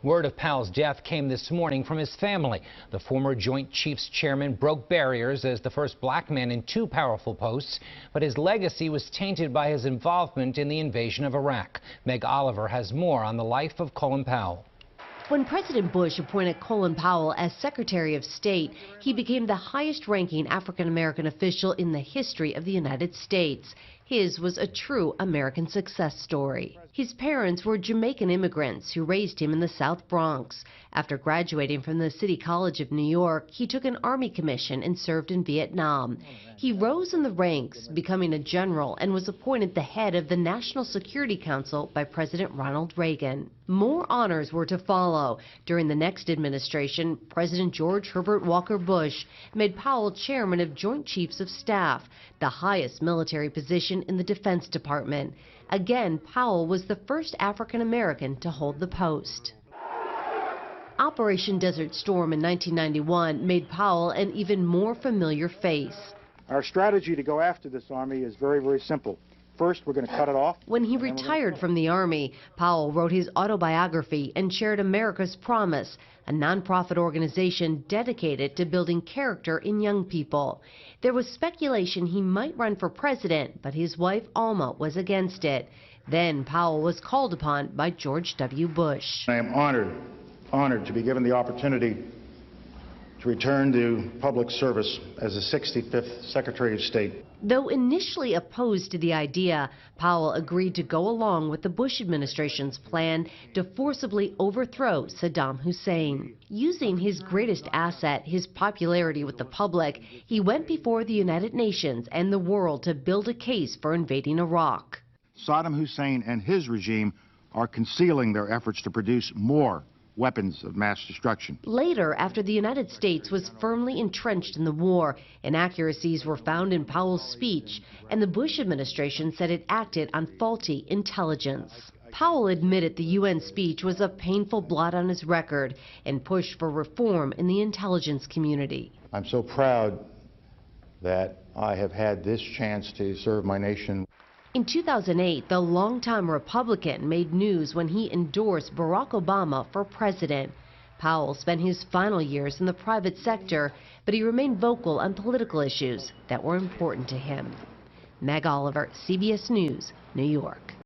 Word of Powell's death came this morning from his family. The former Joint Chiefs chairman broke barriers as the first black man in two powerful posts, but his legacy was tainted by his involvement in the invasion of Iraq. Meg Oliver has more on the life of Colin Powell. When President Bush appointed Colin Powell as Secretary of State, he became the highest-ranking African-American official in the history of the United States. His was a true American success story. His parents were Jamaican immigrants who raised him in the South Bronx. After graduating from the City College of New York, he took an Army commission and served in Vietnam. He rose in the ranks, becoming a general, and was appointed the head of the National Security Council by President Ronald Reagan. More honors were to follow. During the next administration, President George Herbert Walker Bush made Powell chairman of Joint Chiefs of Staff, the highest military position in the Defense Department. Again, Powell was the first African-American to hold the post. Operation Desert Storm in 1991 made Powell an even more familiar face. Our strategy to go after this army is very, very simple. First, we're going to cut it off. When he retired from the Army, Powell wrote his autobiography and chaired America's Promise, a nonprofit organization dedicated to building character in young people. There was speculation he might run for president, but his wife Alma was against it. Then Powell was called upon by George W. Bush. I am honored to be given the opportunity to return to public service as the 65th Secretary of State. Though initially opposed to the idea, Powell agreed to go along with the Bush administration's plan to forcibly overthrow Saddam Hussein. Using his greatest asset, his popularity with the public, he went before the United Nations and the world to build a case for invading Iraq. Saddam Hussein and his regime are concealing their efforts to produce more weapons of mass destruction. Later, after the United States was firmly entrenched in the war, inaccuracies were found in Powell's speech, and the Bush administration said it acted on faulty intelligence. Powell admitted the UN speech was a painful blot on his record and pushed for reform in the intelligence community. I'm so proud that I have had this chance to serve my nation. In 2008, the longtime Republican made news when he endorsed Barack Obama for president. Powell spent his final years in the private sector, but he remained vocal on political issues that were important to him. Meg Oliver, CBS News, New York.